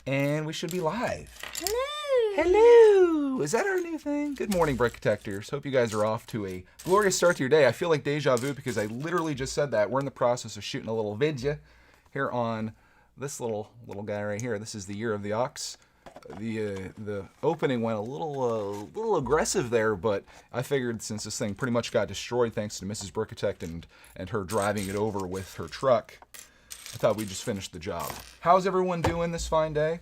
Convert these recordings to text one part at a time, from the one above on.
And we should be live. Hello. Hello. Is that our new thing? Good morning, Brick Detectors. Hope you guys are off to a glorious start to your day. I feel like deja vu because I literally just said that. We're in the process of shooting a little video here on this little guy right here. This is the Year of the Ox. The opening went a little aggressive there, but I figured since this thing pretty much got destroyed thanks to Mrs. Brickitect and her driving it over with her truck, I thought we'd just finish the job. How's everyone doing this fine day?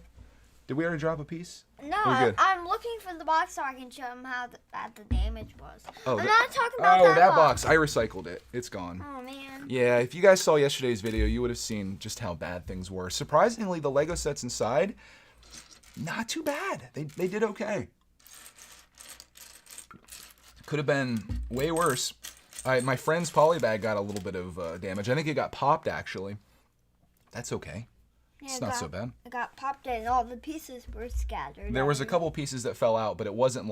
Did we already drop a piece? No, We're good. I'm looking for the box so I can show them how bad the damage was. Oh, I'm not talking about that box. I recycled it. It's gone. Oh, man. Yeah, if you guys saw yesterday's video, you would have seen just how bad things were. Surprisingly, the Lego sets inside, not too bad. They did okay. Could have been way worse. My friend's polybag got a little bit of damage. I think it got popped, actually. That's okay. Yeah, It's not so bad. It got popped and all the pieces were scattered. There was a couple pieces that fell out, but it wasn't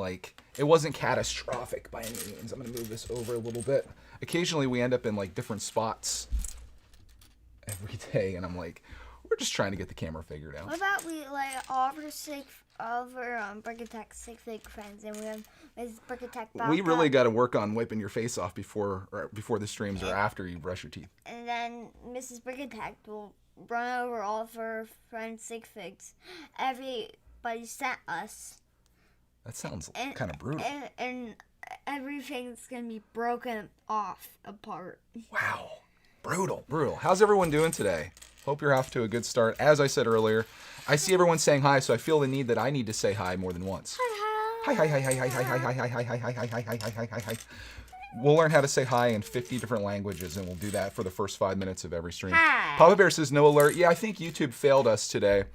catastrophic by any means. I'm going to move this over a little bit. Occasionally we end up in like different spots every day, and I'm like, we're just trying to get the camera figured out. What about we all of our Brickitect sick fake friends, and we have Mrs. Brickitect back We really up, got to work on wiping your face off before the streams or after you brush your teeth. and then Mrs. Brickitect will run over all of her friends' sig figs. Everybody sent us. That sounds kind of brutal. And everything's gonna be broken off apart. Wow. Brutal. How's everyone doing today? Hope you're off to a good start. As I said earlier, I see everyone saying hi, so I feel the need that I need to say hi more than once. Hi. Hi. We'll learn how to say hi in 50 different languages, and we'll do that for the first 5 minutes of every stream. Hi. Papa Bear says no alert. Yeah, I think YouTube failed us today.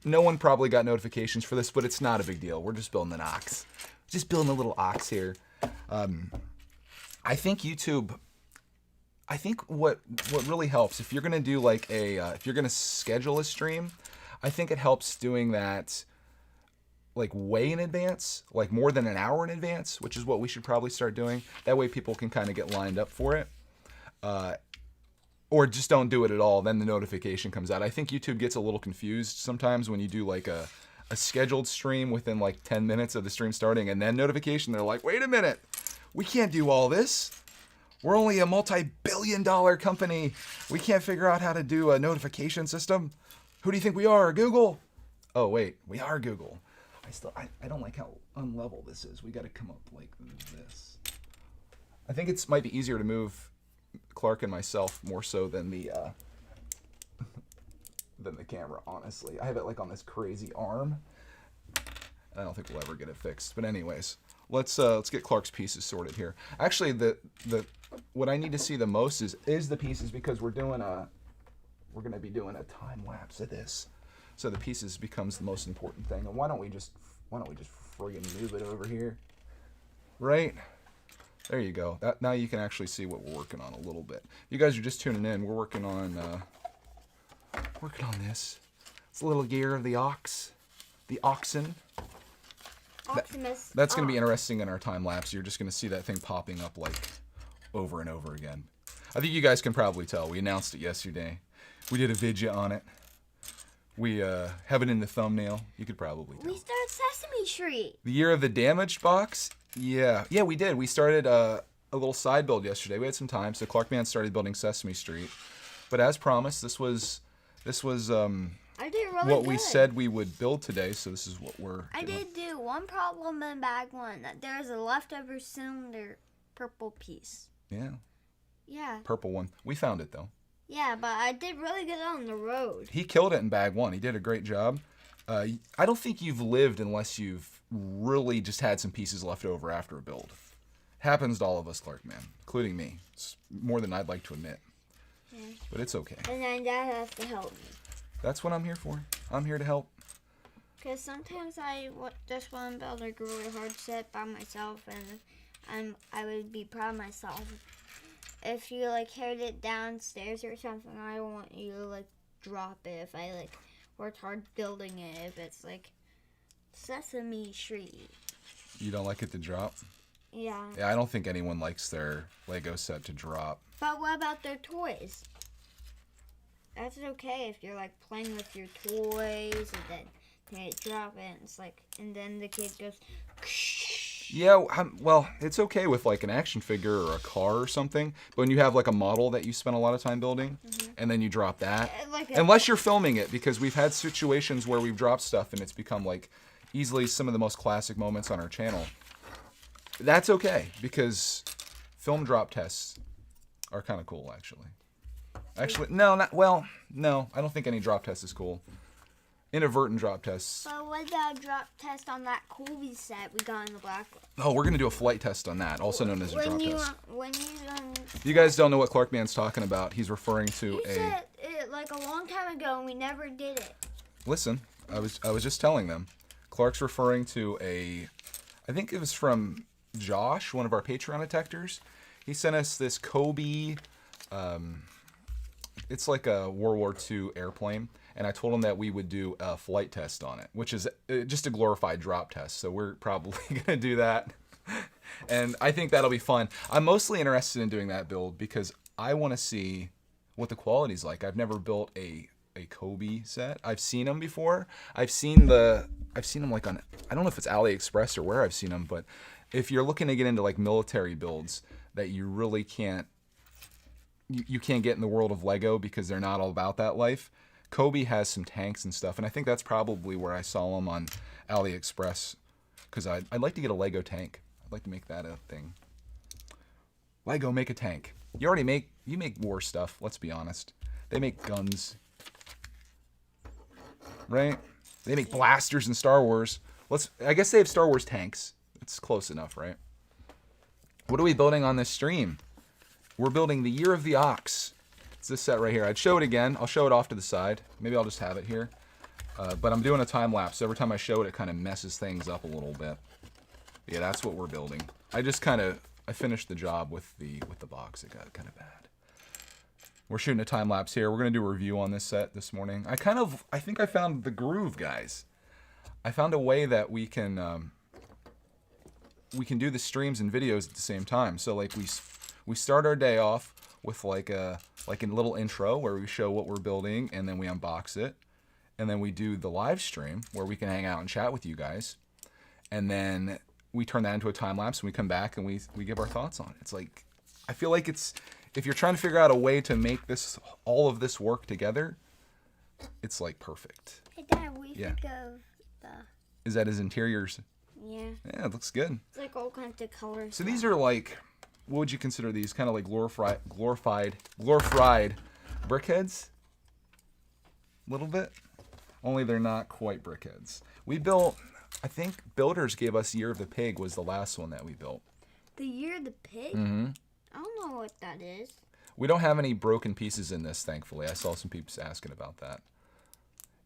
No one probably got notifications for this, but it's not a big deal. We're just building an ox. Just building a little ox here. I think YouTube... I think what really helps, if you're gonna do like if you're gonna schedule a stream, I think it helps doing that like way in advance, like more than an hour in advance, which is what we should probably start doing. That way people can kind of get lined up for it. Or just don't do it at all, then the notification comes out. I think YouTube gets a little confused sometimes when you do like a scheduled stream within like 10 minutes of the stream starting, and then notification, they're like, wait a minute, we can't do all this. We're only a multi-billion-dollar company. We can't figure out how to do a notification system. Who do you think we are, Google? Oh, wait, we are Google. I don't like how unlevel this is. We got to come up like this. I think it might be easier to move Clark and myself more so than the camera, honestly. I have it like on this crazy arm. I don't think we'll ever get it fixed. But anyways, let's get Clark's pieces sorted here. Actually, what I need to see the most is the pieces, because we're gonna be doing a time lapse of this. So the pieces becomes the most important thing. And why don't we just friggin' move it over here? Right? There you go. Now you can actually see what we're working on a little bit. If you guys are just tuning in, we're working on this. It's a little Year of the Ox. The oxen. Optimus. That's going to be interesting in our time lapse. You're just going to see that thing popping up like over and over again. I think you guys can probably tell. We announced it yesterday. We did a video on it. We have it in the thumbnail. You could probably tell. We started Sesame Street. The Year of the Damaged box? Yeah, we did. We started a little side build yesterday. We had some time, so Clarkman started building Sesame Street. But as promised, this was I did really what good. we said we would build today, so this is what we're I doing. did do one problem in bag one. That there was a leftover cylinder purple piece. Yeah, Yeah. purple one. We found it, though. Yeah, but I did really good on the road. He killed it in bag one. He did a great job. I don't think you've lived unless you've really just had some pieces left over after a build. Happens to all of us, Clarkman, including me. It's more than I'd like to admit. Yeah. But it's okay. And then Dad has to help me. That's what I'm here for. I'm here to help. Because sometimes I just want to build a really hard set by myself, and I would be proud of myself. If you like carried it downstairs or something, I don't want you to like drop it. If I like worked hard building it, if it's like Sesame Street. You don't like it to drop? Yeah. Yeah, I don't think anyone likes their Lego set to drop. But what about their toys? that's okay if you're like playing with your toys and then they drop it. And it's like, and then the kid goes. Yeah, well, it's okay with like an action figure or a car or something, but when you have like a model that you spend a lot of time building, and then you drop that, unless you're filming it, because we've had situations where we've dropped stuff and it's become like easily some of the most classic moments on our channel. That's okay, because film drop tests are kind of cool, actually. Actually, no, I don't think any drop test is cool. Inadvertent drop tests. But what about a drop test on that Kobe set we got in the black one? Oh, we're gonna do a flight test on that, also known as a drop test. When You guys don't know what Clarkman's talking about. He's referring to he said it like a long time ago and we never did it. Listen, I was just telling them. Clark's referring to I think it was from Josh, one of our Patreon detectors. He sent us this Kobe. It's like a World War II airplane. And I told him that we would do a flight test on it, which is just a glorified drop test. So we're probably going to do that. And I think that'll be fun. I'm mostly interested in doing that build because I want to see what the quality's like. I've never built a Kobe set. I've seen them before. I've seen them like on, I don't know if it's AliExpress or where I've seen them, but if you're looking to get into like military builds that you really can't, you can't get in the world of Lego because they're not all about that life. Kobe has some tanks and stuff, and I think that's probably where I saw them on AliExpress, because I'd like to get a Lego tank. I'd like to make that a thing. Lego, make a tank. You make war stuff, let's be honest. They make guns, right? They make blasters in Star Wars. I guess they have Star Wars tanks. It's close enough, right? What are we building on this stream? We're building the Year of the Ox. It's this set right here. I'd show it again. I'll show it off to the side. Maybe I'll just have it here. But I'm doing a time lapse. So every time I show it, it kind of messes things up a little bit. Yeah, that's what we're building. I finished the job with the box. It got kind of bad. We're shooting a time lapse here. We're gonna do a review on this set this morning. I think I found the groove, guys. I found a way that we can do the streams and videos at the same time. So like we start our day off with like a little intro where we show what we're building and then we unbox it. And then we do the live stream where we can hang out and chat with you guys. And then we turn that into a time lapse and we come back and we give our thoughts on it. It's like, I feel like if you're trying to figure out a way to make all of this work together, it's like perfect. Hey Dad, what do you think of the... Is that his interiors? Yeah. Yeah, it looks good. It's like all kinds of colors. So these are like, what would you consider these? Kind of like glorified brickheads? A little bit. Only they're not quite brickheads. We built, I think Builders gave us Year of the Pig was the last one that we built. The Year of the Pig? Mm-hmm. I don't know what that is. We don't have any broken pieces in this, thankfully. I saw some people asking about that.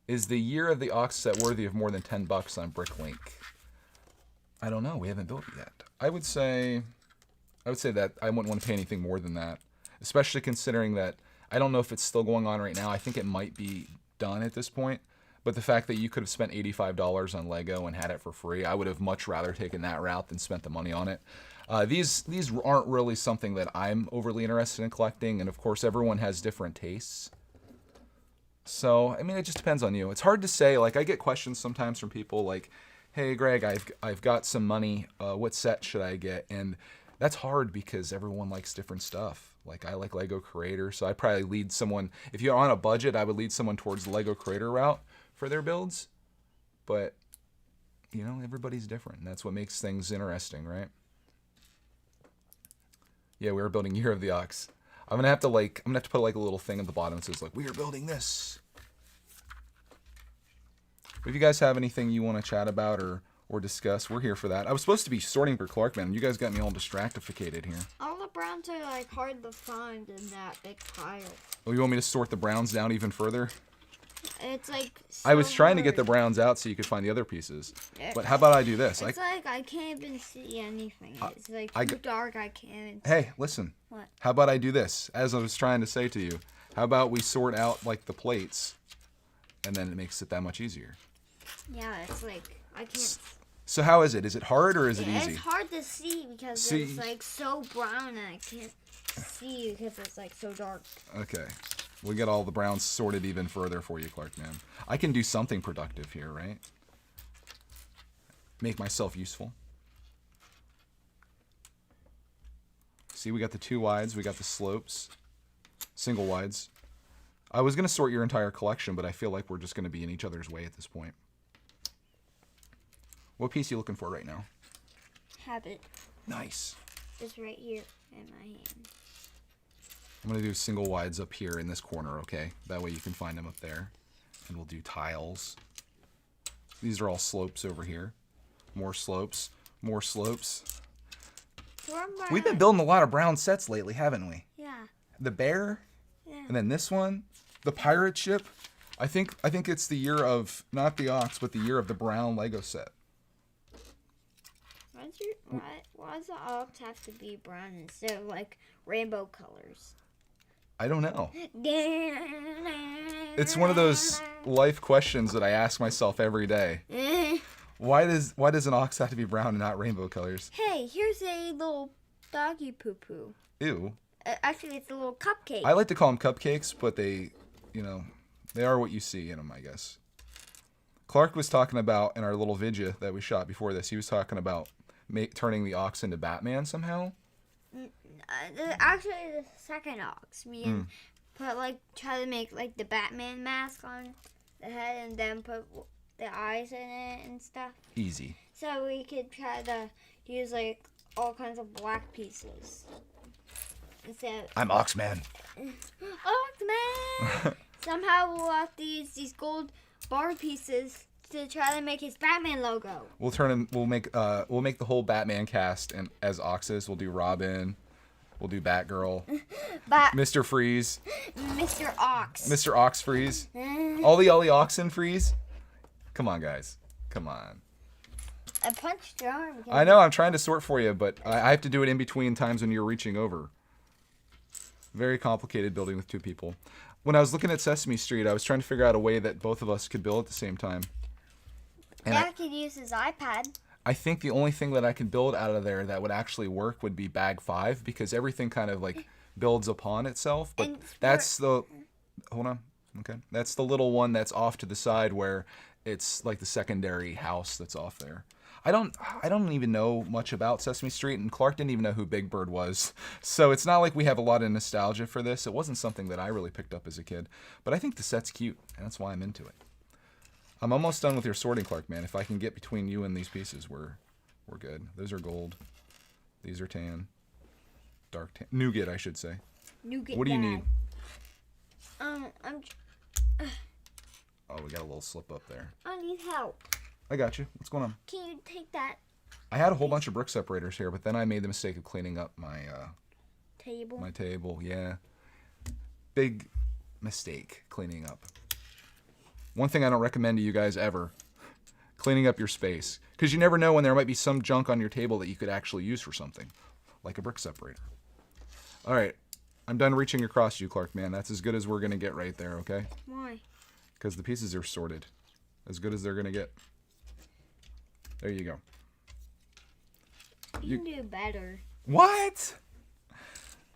Is the Year of the Ox set worthy of more than $10 on Bricklink? I don't know. We haven't built it yet. I would say that I wouldn't want to pay anything more than that, especially considering that I don't know if it's still going on right now. I think it might be done at this point. But the fact that you could have spent $85 on Lego and had it for free, I would have much rather taken that route than spent the money on it. These aren't really something that I'm overly interested in collecting, and of course everyone has different tastes. So, I mean, it just depends on you. It's hard to say. Like, I get questions sometimes from people like, hey, Greg, I've got some money. What set should I get? And that's hard because everyone likes different stuff. Like, I like Lego Creator, so I'd probably lead someone, if you're on a budget, I would lead someone towards the Lego Creator route for their builds. But, you know, everybody's different, and that's what makes things interesting, right? Yeah, we were building Year of the Ox. I'm gonna have to put like a little thing at the bottom that says like, we are building this. If you guys have anything you want to chat about or discuss, we're here for that. I was supposed to be sorting for Clarkman. You guys got me all distractificated here. All the browns are like hard to find in that big pile. Oh, you want me to sort the browns down even further? It's like so I was trying to hard. get the browns out so you could find the other pieces. But how about I do this? It's like I can't even see anything. It's like too dark. I can't. Hey, listen. What? How about I do this? As I was trying to say to you, how about we sort out like the plates, and then it makes it that much easier. Yeah, it's like I can't. So how is it? Is it hard or is it easy? It's hard to see because it's like so brown and I can't see because it's like so dark. Okay. We'll get all the browns sorted even further for you, Clark, man. I can do something productive here, right? Make myself useful. See, we got the 2 wides, we got the slopes, single wides. I was going to sort your entire collection, but I feel like we're just going to be in each other's way at this point. What piece are you looking for right now? Habit. Nice. It's right here in my hand. I'm going to do single wides up here in this corner, okay? That way you can find them up there. And we'll do tiles. These are all slopes over here. More slopes. More slopes. We've been building a lot of brown sets lately, haven't we? Yeah. The bear, Yeah. and then this one, the pirate ship. I think it's the year of, not the ox, but the year of the brown Lego set. Why does the ox have to be brown instead of like rainbow colors? I don't know. It's It's one of those life questions that I ask myself every day. Why does an ox have to be brown and not rainbow colors? Hey, here's a little doggy poo poo. Ew. Actually, it's a little cupcake. I like to call them cupcakes, but they are what you see in them, I guess. Clark was talking about in our little vidya that we shot before this. He was talking about turning the ox into Batman somehow. Actually, the second ox. Try to make like the Batman mask on the head and then put the eyes in it and stuff. Easy. So we could try to use like all kinds of black pieces. Instead I'm Oxman. Oxman! Somehow we'll have to use these gold bar pieces to try to make his Batman logo. We'll make the whole Batman cast and as oxes. We'll do Robin. We'll do Batgirl. Mr. Freeze. Mr. Ox. Mr. Ox Freeze. Ollie Oxen Freeze. Come on, guys. Come on. I punched your arm. I know, I'm trying to sort for you, but I have to do it in between times when you're reaching over. Very complicated building with 2 people. When I was looking at Sesame Street, I was trying to figure out a way that both of us could build at the same time. And Dad could use his iPad. I think the only thing that I could build out of there that would actually work would be bag 5, because everything kind of like builds upon itself. But that's the... Hold on. Okay. That's the little one that's off to the side where it's like the secondary house that's off there. I don't even know much about Sesame Street, and Clark didn't even know who Big Bird was. So it's not like we have a lot of nostalgia for this. It wasn't something that I really picked up as a kid. But I think the set's cute, and that's why I'm into it. I'm almost done with your sorting, Clark, man. If I can get between you and these pieces, we're good. Those are gold. These are tan. Dark tan. Nougat, I should say. Nougat. What do you need? I'm... Oh, we got a little slip up there. I need help. I got you. What's going on? Can you take that I had a whole bunch of brick separators here, but then I made the mistake of cleaning up my table? my table. Yeah. Big mistake cleaning up. One thing I don't recommend to you guys ever, cleaning up your space. Because you never know when there might be some junk on your table that you could actually use for something. Like a brick separator. Alright. I'm done reaching across you, Clark, man. That's as good as we're going to get right there, okay? Why? Because the pieces are sorted. As good as they're going to get. There you go. You can do better. What?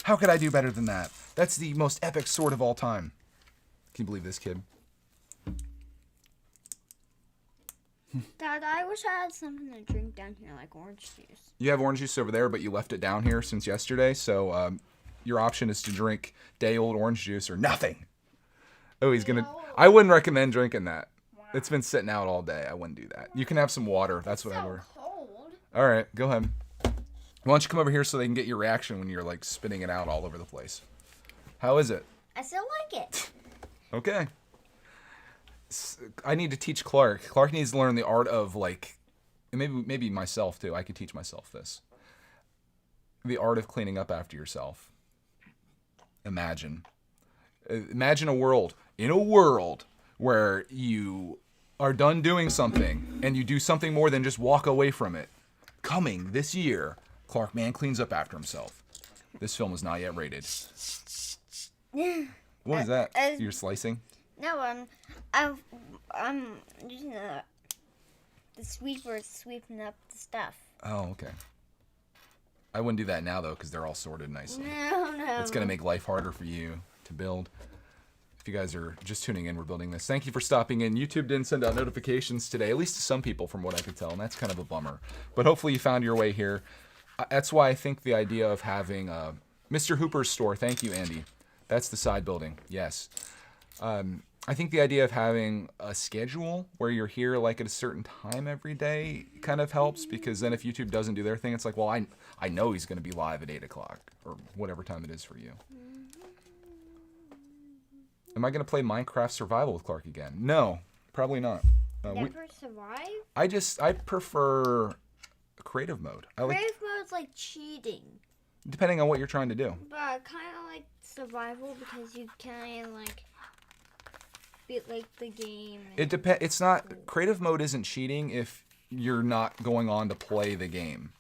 How could I do better than that? That's the most epic sort of all time. Can you believe this, kid? Dad, I wish I had something to drink down here, like orange juice. You have orange juice over there, but you left it down here since yesterday, so your option is to drink day-old orange juice or nothing. Oh, he's gonna... I wouldn't recommend drinking that. It's been sitting out all day. I wouldn't do that. You can have some water. That's what I would. Cold. All right, go ahead. Why don't you come over here so they can get your reaction when you're like spitting it out all over the place? How is it? I still like it. Okay. I need to teach Clark. Clark needs to learn the art of like, and maybe myself too. I could teach myself this. The art of cleaning up after yourself. Imagine a world where you are done doing something and you do something more than just walk away from it. Coming this year, Clark Man cleans up after himself. This film is not yet rated. What is that? You're slicing? No, I'm using the sweeper sweeping up the stuff. Oh, okay. I wouldn't do that now though, because they're all sorted nicely. No. It's gonna make life harder for you to build. If you guys are just tuning in, we're building this. Thank you for stopping in. YouTube didn't send out notifications today, at least to some people from what I could tell, and that's kind of a bummer. But hopefully you found your way here. That's why I think the idea of having Mr. Hooper's store, thank you, Andy. That's the side building, yes. I think the idea of having a schedule where you're here like at a certain time every day kind of helps, because then if YouTube doesn't do their thing, it's like, well, I know he's going to be live at 8 o'clock or whatever time it is for you. Am I going to play Minecraft Survival with Clark again? No, probably not. Never survive? I prefer creative mode. Creative mode's like cheating. Depending on what you're trying to do. But I kind of like survival because you can like beat like the game. It depends. It's not, creative mode isn't cheating if you're not going on to play the game.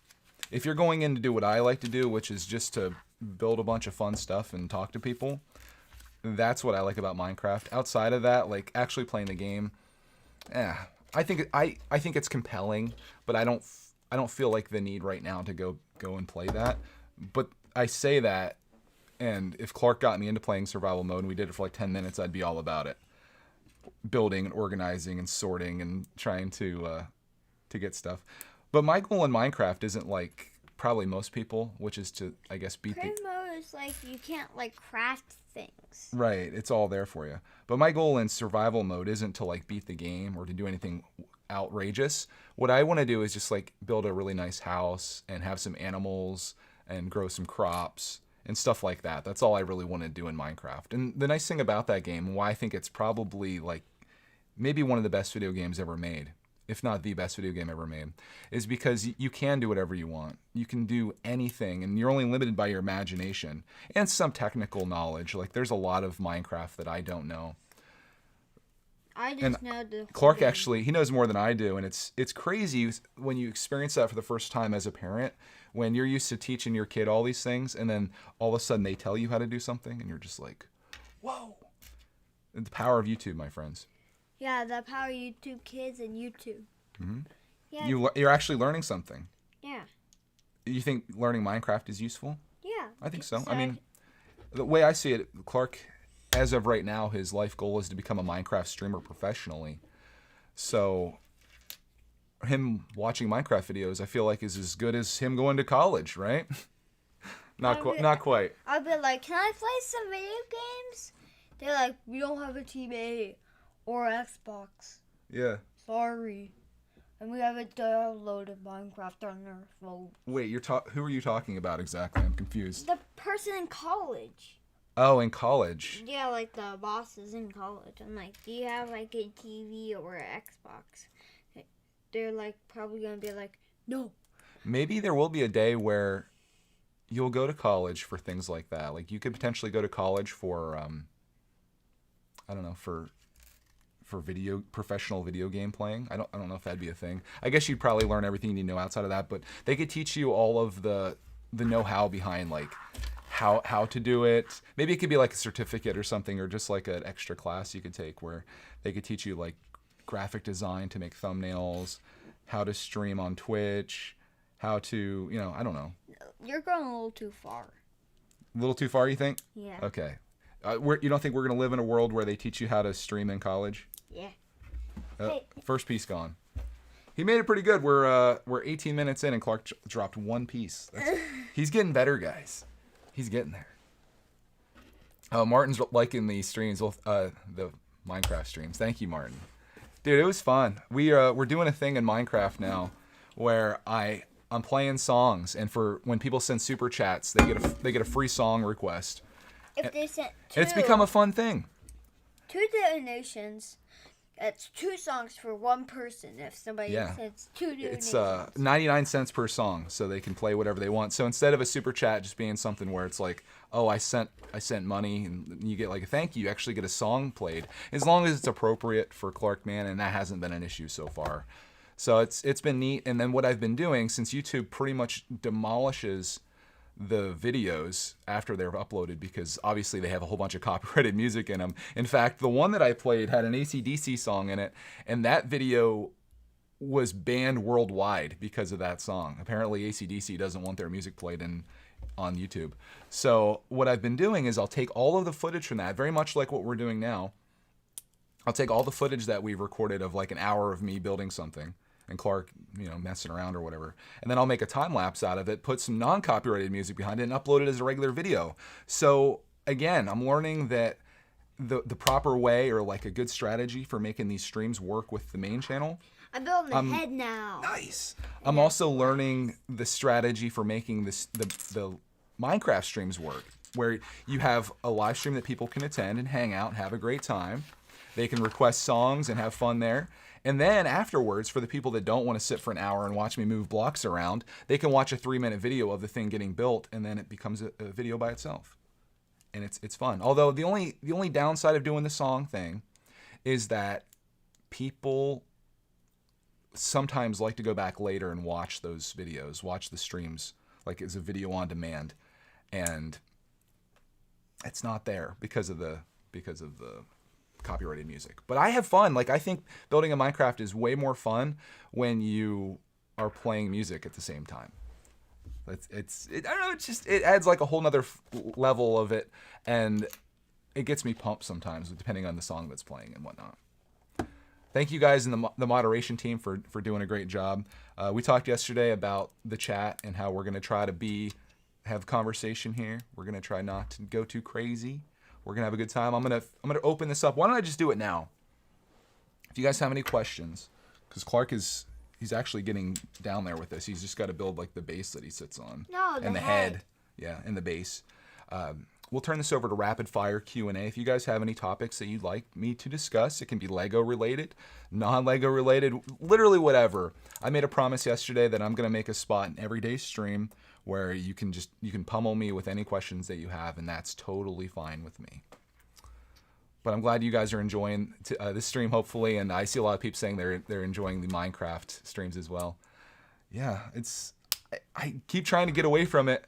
If you're going in to do what I like to do, which is just to build a bunch of fun stuff and talk to people, that's what I like about Minecraft. Outside of that, like actually playing the game, I think it's compelling, but I don't feel like the need right now to go and play that. But I say that, and if Clark got me into playing survival mode and we did it for like 10 minutes, I'd be all about it. Building and organizing and sorting and trying to get stuff. But my goal in Minecraft isn't like probably most people, which is to, I guess, beat the... Creative mode is like you can't like craft things. Right, it's all there for you. But my goal in survival mode isn't to like beat the game or to do anything outrageous. What I want to do is just like build a really nice house and have some animals and grow some crops and stuff like that. That's all I really want to do in Minecraft. And the nice thing about that game, and why I think it's probably like maybe one of the best video games ever made, if not the best video game ever made, is because you can do whatever you want. You can do anything, and you're only limited by your imagination and some technical knowledge. Like there's a lot of Minecraft that I don't know. I just know the Clark actually, he knows more than I do, and it's crazy when you experience that for the first time as a parent, when you're used to teaching your kid all these things, and then all of a sudden they tell you how to do something, and you're just like, whoa. The power of YouTube, my friends. Yeah, the power of YouTube Kids and YouTube. Mm-hmm. Yeah. You're actually learning something. Yeah. You think learning Minecraft is useful? Yeah. I think so. I mean, the way I see it, Clark, as of right now, his life goal is to become a Minecraft streamer professionally. So him watching Minecraft videos, I feel like is as good as him going to college, right? Not quite. I'll be like, can I play some video games? They're like, we don't have a TV or Xbox. Yeah. Sorry. And we haven't downloaded Minecraft on our phone. Wait, who are you talking about exactly? I'm confused. The person in college. Oh, in college. Yeah, like the bosses in college. I'm like, do you have like a TV or an Xbox? They're like probably gonna be like, no. Maybe there will be a day where you'll go to college for things like that. Like you could potentially go to college for, I don't know, for professional video game playing. I don't know if that'd be a thing. I guess you'd probably learn everything you need to know outside of that, but they could teach you all of the know-how behind like how to do it. Maybe it could be like a certificate or something, or just like an extra class you could take where they could teach you like graphic design to make thumbnails, how to stream on Twitch, how to, I don't know. You're going a little too far. A little too far, you think? Yeah. Okay. You don't think we're going to live in a world where they teach you how to stream in college? Yeah. Hey. First piece gone. He made it pretty good. We're 18 minutes in and Clark dropped one piece. He's getting better, guys. He's getting there. Martin's liking the streams, the Minecraft streams. Thank you, Martin. Dude, it was fun. We're doing a thing in Minecraft now where I'm playing songs, and for when people send super chats, they get a free song request. If they sent it's become a fun thing. 2 donations, that's 2 songs for one person. If somebody sends 2 donations, it's 99 cents per song, so they can play whatever they want. So instead of a super chat just being something where it's like, oh, I sent money, and you get like a thank you, you actually get a song played, as long as it's appropriate for Clark, man, and that hasn't been an issue so far. So it's been neat. And then what I've been doing, since YouTube pretty much demolishes the videos after they're uploaded, because obviously they have a whole bunch of copyrighted music in them. In fact, the one that I played had an AC/DC song in it, and that video was banned worldwide because of that song. Apparently AC/DC doesn't want their music played on YouTube. So what I've been doing is I'll take all of the footage from that, very much like what we're doing now. I'll take all the footage that we've recorded of like an hour of me building something and Clark, messing around or whatever. And then I'll make a time lapse out of it, put some non-copyrighted music behind it, and upload it as a regular video. So again, I'm learning that the proper way, or like a good strategy for making these streams work with the main channel. I'm building a head now. Nice. I'm also learning the strategy for making the Minecraft streams work, where you have a live stream that people can attend and hang out and have a great time. They can request songs and have fun there. And then afterwards, for the people that don't want to sit for an hour and watch me move blocks around, they can watch a 3-minute video of the thing getting built, and then it becomes a video by itself. And it's fun. Although the only downside of doing the song thing is that people sometimes like to go back later and watch those videos, watch the streams like as a video on demand, and it's not there because of the copyrighted music. But I have fun. Like, I think building a Minecraft is way more fun when you are playing music at the same time. I don't know, it adds like a whole nother level of it, and it gets me pumped sometimes depending on the song that's playing and whatnot. Thank you guys in the moderation team for doing a great job. We talked yesterday about the chat and how we're going to try to have conversation here. We're going to try not to go too crazy. We're going to have a good time. I'm going to open this up. Why don't I just do it now? If you guys have any questions, because Clark he's actually getting down there with this. He's just got to build like the base that he sits on. No, and the head. Yeah, and the base. We'll turn this over to rapid fire Q&A. If you guys have any topics that you'd like me to discuss, it can be Lego related, non-Lego related, literally whatever. I made a promise yesterday that I'm going to make a spot in everyday stream where you can pummel me with any questions that you have, and that's totally fine with me. But I'm glad you guys are enjoying this stream, hopefully, and I see a lot of people saying they're enjoying the Minecraft streams as well. Yeah, I keep trying to get away from it,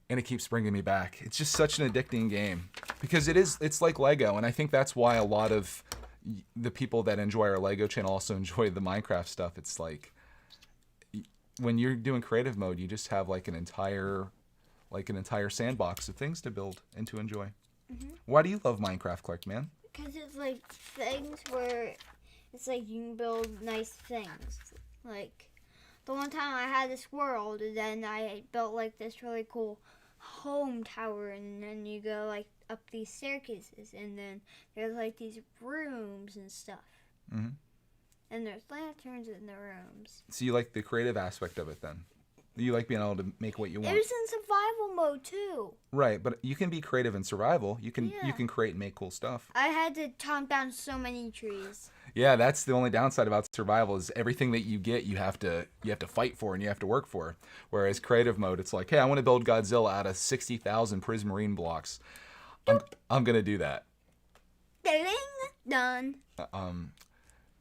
and it keeps bringing me back. It's just such an addicting game because it's like Lego, and I think that's why a lot of the people that enjoy our Lego channel also enjoy the Minecraft stuff. It's like when you're doing creative mode, you just have like an entire sandbox of things to build and to enjoy. Mm-hmm. Why do you love Minecraft, Clark, man? Because it's like things where it's like you can build nice things. Like the one time I had this world, and then I built like this really cool home tower, and then you go like up these staircases, and then there's like these rooms and stuff. Mm-hmm. And there's lanterns in the rooms. So you like the creative aspect of it then? You like being able to make what you want. It was in survival mode too. Right, but you can be creative in survival. You can create and make cool stuff. I had to chomp down so many trees. Yeah, that's the only downside about survival is everything that you get you have to fight for and you have to work for. Whereas creative mode, it's like, hey, I want to build Godzilla out of 60,000 Prismarine blocks. I'm gonna do that. Done.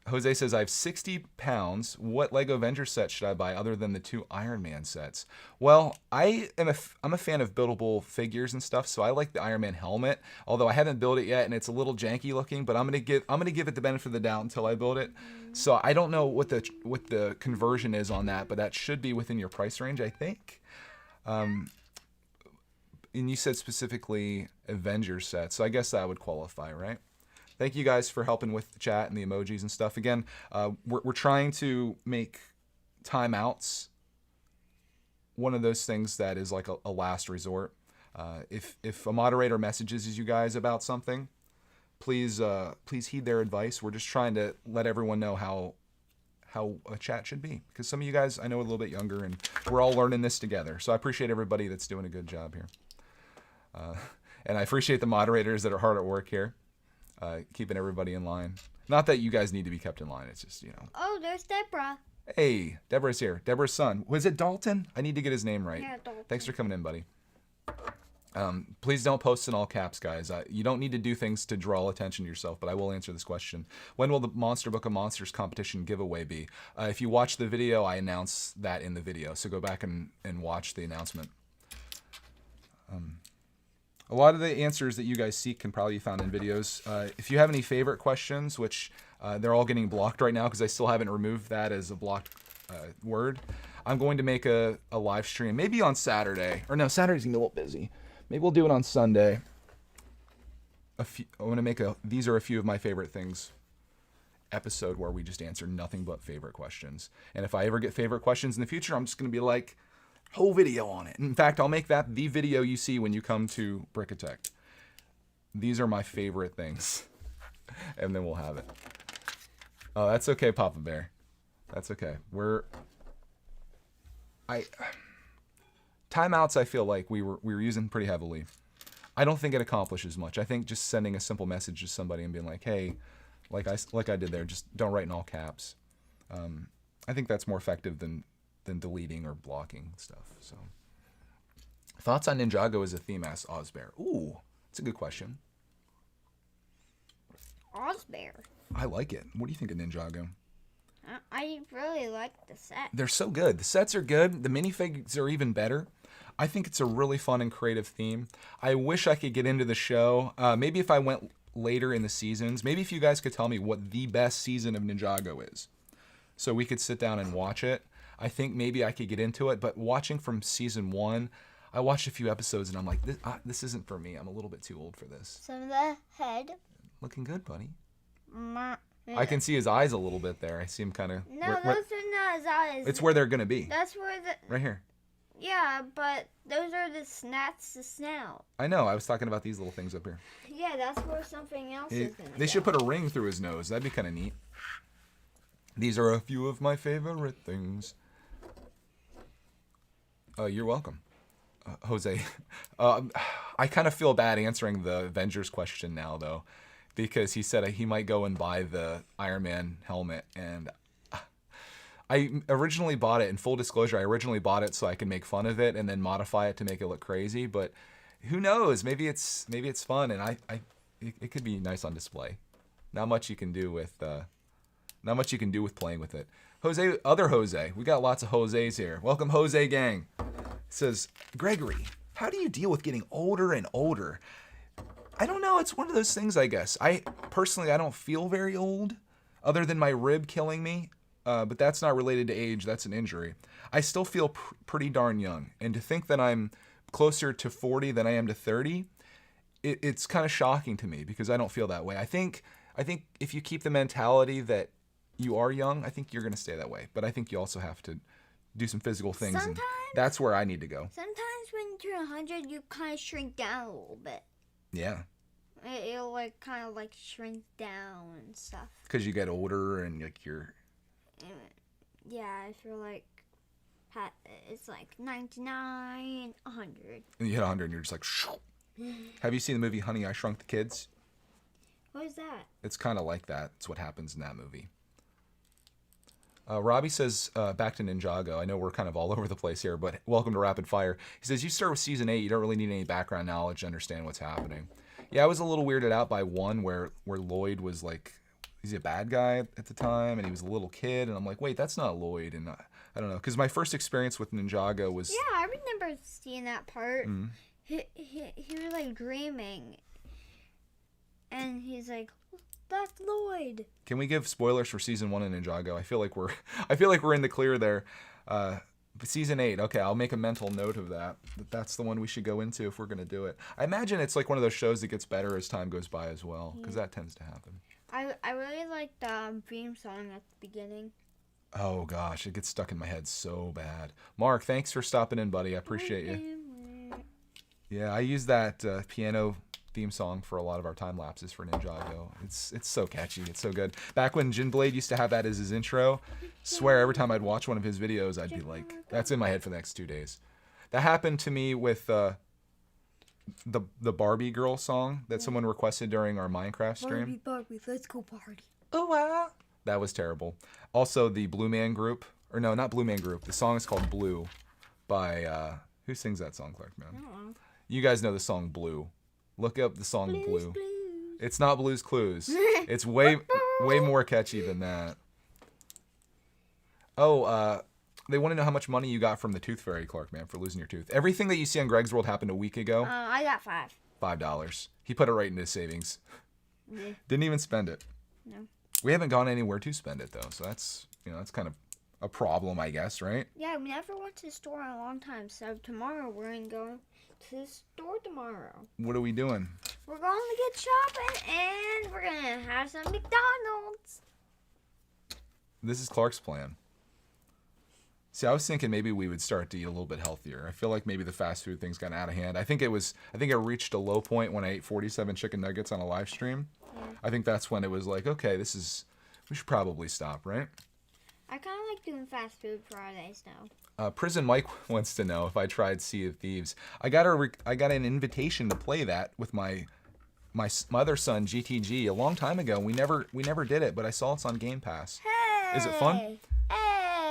Jose says, I have 60 pounds. What Lego Avengers set should I buy other than the 2 Iron Man sets? Well, I'm a fan of buildable figures and stuff, so I like the Iron Man helmet. Although I haven't built it yet, and it's a little janky looking, but I'm gonna give it the benefit of the doubt until I build it. So I don't know what the conversion is on that, but that should be within your price range, I think. And you said specifically Avengers sets, so I guess that would qualify, right? Thank you guys for helping with the chat and the emojis and stuff. Again, we're trying to make timeouts one of those things that is like a last resort. If a moderator messages you guys about something, please heed their advice. We're just trying to let everyone know how a chat should be. Because some of you guys I know are a little bit younger, and we're all learning this together. So I appreciate everybody that's doing a good job here. And I appreciate the moderators that are hard at work here. Keeping everybody in line. Not that you guys need to be kept in line. It's just, Oh, there's Deborah. Hey, Deborah's here. Deborah's son. Was it Dalton? I need to get his name right. Yeah, Dalton. Thanks for coming in, buddy. Please don't post in all caps, guys. You don't need to do things to draw attention to yourself, but I will answer this question. When will the Monster Book of Monsters competition giveaway be? If you watch the video, I announce that in the video. So go back and watch the announcement. A lot of the answers that you guys seek can probably be found in videos. If you have any favorite questions, which they're all getting blocked right now because I still haven't removed that as a blocked word, I'm going to make a live stream, maybe on Saturday. Or no, Saturday's gonna be a little busy. Maybe we'll do it on Sunday. I want to make these are a few of my favorite things episode where we just answer nothing but favorite questions. And if I ever get favorite questions in the future, I'm just gonna be like, whole video on it. In fact, I'll make that the video you see when you come to Brickatect. These are my favorite things. And then we'll have it. Oh, that's okay, Papa Bear. That's okay. Timeouts, I feel like we were using pretty heavily. I don't think it accomplishes much. I think just sending a simple message to somebody and being like, hey, like I did there, just don't write in all caps. I think that's more effective than deleting or blocking stuff. So, thoughts on Ninjago as a theme? Asks Ozbear. Ooh, that's a good question. Ozbear. I like it. What do you think of Ninjago? I really like the set. They're so good. The sets are good. The minifigs are even better. I think it's a really fun and creative theme. I wish I could get into the show. Maybe if I went later in the seasons, maybe if you guys could tell me what the best season of Ninjago is, so we could sit down and watch it. I think maybe I could get into it, but watching from season 1, I watched a few episodes and I'm like, this isn't for me. I'm a little bit too old for this. Some of the head. Looking good, buddy. I can see his eyes a little bit there. I see him kind of... No, those are not his eyes. It's where they're going to be. That's where the... Right here. Yeah, but those are the snout. I know. I was talking about these little things up here. Yeah, that's where something else is going to go. They should put a ring through his nose. That'd be kind of neat. These are a few of my favorite things. You're welcome. Jose. I kind of feel bad answering the Avengers question now, though, because he said he might go and buy the Iron Man helmet, and I originally bought it, in full disclosure, I originally bought it so I could make fun of it and then modify it to make it look crazy, but who knows? Maybe it's fun, and it could be nice on display. Not much you can do with playing with it. Other Jose. We got lots of Jose's here. Welcome, Jose gang. Says, Gregory, how do you deal with getting older and older? I don't know. It's one of those things, I guess. Personally, I don't feel very old, other than my rib killing me. But that's not related to age. That's an injury. I still feel pretty darn young. And to think that I'm closer to 40 than I am to 30, it's kind of shocking to me because I don't feel that way. I think if you keep the mentality that you are young, I think you're going to stay that way. But I think you also have to do some physical things. Sometimes, and that's where I need to go. Sometimes when you turn 100, you kind of shrink down a little bit. Yeah. It'll kind of shrink down and stuff. Because you get older and you're... Yeah, I feel like it's 99, 100. And you hit 100 and you're just like... Shoo. Have you seen the movie Honey, I Shrunk the Kids? What is that? It's kind of like that. It's what happens in that movie. Robbie says, back to Ninjago. I know we're kind of all over the place here, but welcome to Rapid Fire. He says, you start with Season 8. You don't really need any background knowledge to understand what's happening. Yeah, I was a little weirded out by 1 where Lloyd was he's a bad guy at the time, and he was a little kid, and I'm like, wait, that's not Lloyd. And I don't know, because my first experience with Ninjago was... Yeah, I remember seeing that part. Mm-hmm. He was dreaming, and he's like, that's Lloyd. Can we give spoilers for season 1 of Ninjago? I feel like we're in the clear there. Season 8. Okay, I'll make a mental note of that. That's the one we should go into if we're gonna do it. I imagine it's one of those shows that gets better as time goes by as well, because that tends to happen. I really like the theme song at the beginning. Oh gosh, it gets stuck in my head so bad. Mark, thanks for stopping in, buddy. I appreciate you. Yeah, I use that piano theme song for a lot of our time lapses for Ninjago. It's so catchy. It's so good. Back when Jinblade used to have that as his intro, swear every time I'd watch one of his videos, I'd be like, that's in my head for the next 2 days. That happened to me with the Barbie girl song that someone requested during our Minecraft stream. Barbie, let's go party. Oh wow. That was terrible. Also, the Blue Man Group, or no, not Blue Man Group. The song is called Blue by who sings that song, Clark, man? You guys know the song Blue. Look up the song Blue. Blues. It's not Blue's Clues. It's way more catchy than that. Oh, they want to know how much money you got from the Tooth Fairy, Clark, man, for losing your tooth. Everything that you see on Greg's World happened a week ago. I got $5. He put it right into his savings. Yeah. Didn't even spend it. No. We haven't gone anywhere to spend it though, so that's kind of a problem, I guess, right? Yeah, we never went to the store in a long time, so tomorrow we're going to go to the store tomorrow. What are we doing? We're going to get shopping, and we're going to have some McDonald's. This is Clark's plan. See, I was thinking maybe we would start to eat a little bit healthier. I feel like maybe the fast food thing's gotten out of hand. I think it reached a low point when I ate 47 chicken nuggets on a live stream. Yeah. I think that's when it was like, okay, we should probably stop, right? I kind of like doing fast food Fridays now. Prison Mike wants to know if I tried Sea of Thieves. I got an invitation to play that with my other son GTG a long time ago. We never did it, but I saw it's on Game Pass. Hey! Is it fun?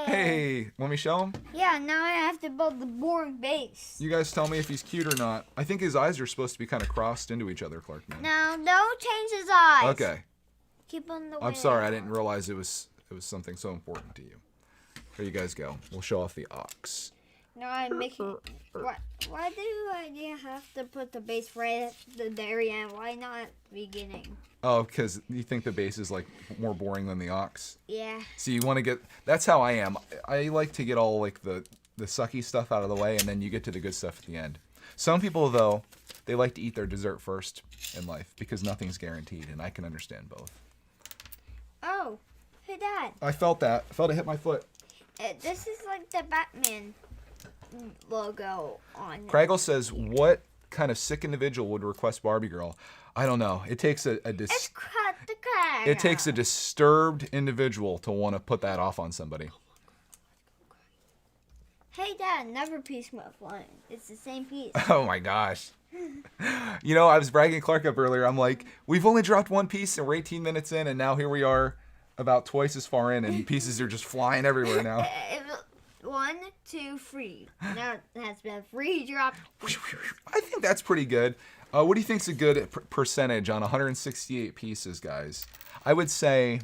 Hey, want me to show him? Yeah, now I have to build the boring base. You guys tell me if he's cute or not. I think his eyes are supposed to be kind of crossed into each other, Clark. Man. No, don't change his eyes. Okay. Keep on the way. I'm sorry, I didn't realize it was something so important to you. Here you guys go. We'll show off the ox. No, I'm making. Why do I have to put the base right at the very end? Why not at the beginning? Oh, because you think the base is like more boring than the ox? Yeah. So you want to get. That's how I am. I like to get all like the sucky stuff out of the way, and then you get to the good stuff at the end. Some people though, they like to eat their dessert first in life because nothing's guaranteed, and I can understand both. Oh, hey Dad. I felt that. I felt it hit my foot. This is like the Batman logo on it. Craggle says, "What kind of sick individual would request Barbie Girl?" I don't know. It takes It's cut the crack. it takes a disturbed individual to want to put that off on somebody. Hey Dad, never piece my flying. It's the same piece. Oh my gosh. You know, I was bragging Clark up earlier. I'm like, we've only dropped one piece and we're 18 minutes in, and now here we are about twice as far in, and pieces are just flying everywhere now. 1, 2, 3. Now it has been 3 dropped. I think that's pretty good. What do you think's a good percentage on 168 pieces, guys? I would say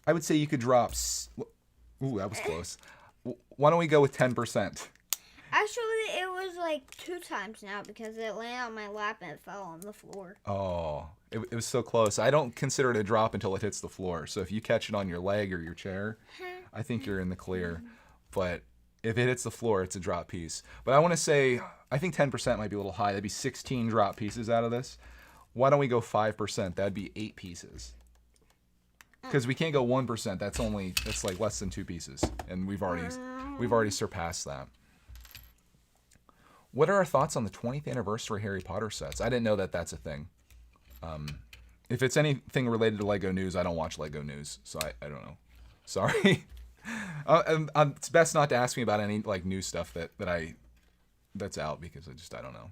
you could drop. Ooh, that was close. Why don't we go with 10%? Actually, it was like 2 times now because it landed on my lap and it fell on the floor. Oh, it was so close. I don't consider it a drop until it hits the floor. So if you catch it on your leg or your chair, I think you're in the clear. But if it hits the floor, it's a drop piece. But I want to say, I think 10% might be a little high. That'd be 16 drop pieces out of this. Why don't we go 5%? That'd be 8 pieces. Because we can't go 1%. That's like less than 2 pieces, and we've already surpassed that. What are our thoughts on the 20th anniversary Harry Potter sets? I didn't know that that's a thing. If it's anything related to Lego News, I don't watch Lego News, so I don't know. Sorry. It's best not to ask me about any like new stuff that's out because I don't know.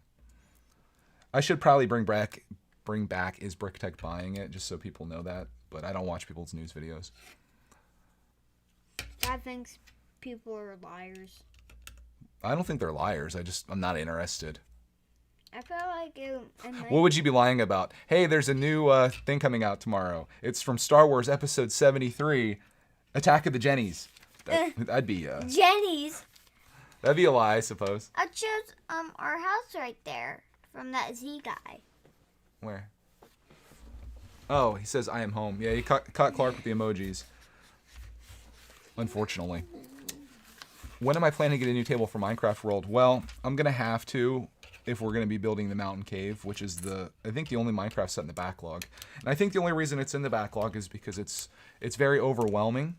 I should probably bring back Is Bricktech buying it, just so people know that, but I don't watch people's news videos. Dad thinks people are liars. I don't think they're liars. I'm not interested. I feel like it might... What would you be lying about? Hey, there's a new thing coming out tomorrow. It's from Star Wars Episode 73, Attack of the Jennies. That'd be Jennies. That'd be a lie, I suppose. I chose our house right there from that Z guy. Where? Oh, he says I am home. Yeah, he caught Clark with the emojis. Unfortunately. When am I planning to get a new table for Minecraft World? Well, I'm gonna have to if we're gonna be building the mountain cave, which is I think the only Minecraft set in the backlog. And I think the only reason it's in the backlog is because it's very overwhelming.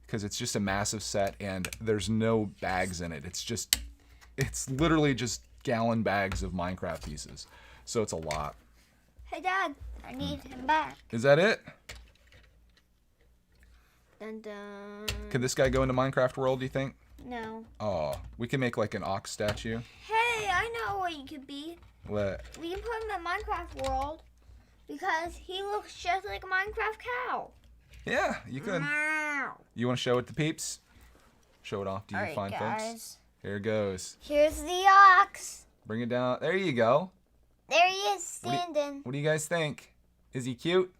Because it's just a massive set and there's no bags in it. It's literally just gallon bags of Minecraft pieces. So it's a lot. Hey Dad, I need him back. Is that it? Dun dun. Could this guy go into Minecraft World, do you think? No. Oh, we can make like an ox statue. Hey, I know what you could be. What? We can put him in Minecraft World because he looks just like a Minecraft cow. Yeah, you could. Meow. You want to show it to peeps? Show it off to you Alright, fine folks. guys. Here it goes. Here's the ox. Bring it down. There you go. There he is, standing. What do you guys think? Is he cute?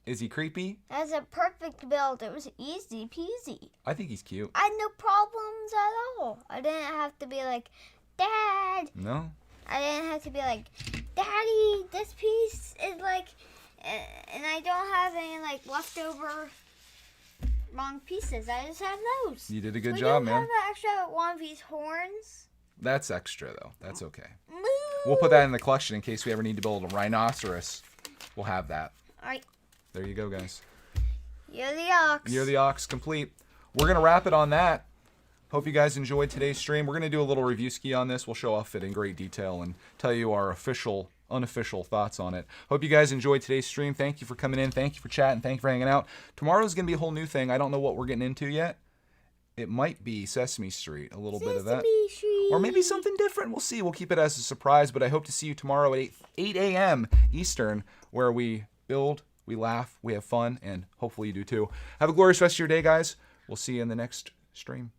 Is he creepy? That's a perfect build. It was easy peasy. I think he's cute. I had no problems at all. I didn't have to be like, Dad. No? I didn't have to be like, Daddy, this piece is like, and I don't have any like leftover wrong pieces. I just have those. You did a good We job, do man. have the extra one of these horns. That's extra, though. That's okay. Moo. We'll put that in the collection in case we ever need to build a rhinoceros. We'll have that. All right. There you go, guys. You're the ox. Year of the Ox complete. We're going to wrap it on that. Hope you guys enjoyed today's stream. We're going to do a little review ski on this. We'll show off it in great detail and tell you our official, unofficial thoughts on it. Hope you guys enjoyed today's stream. Thank you for coming in. Thank you for chatting. Thank you for hanging out. Tomorrow's going to be a whole new thing. I don't know what we're getting into yet. It might be Sesame Street, a little bit of that. Sesame Street. Or maybe something different. We'll see. We'll keep it as a surprise, but I hope to see you tomorrow at 8 a.m. Eastern, where we build, we laugh, we have fun, and hopefully you do too. Have a glorious rest of your day, guys. We'll see you in the next stream.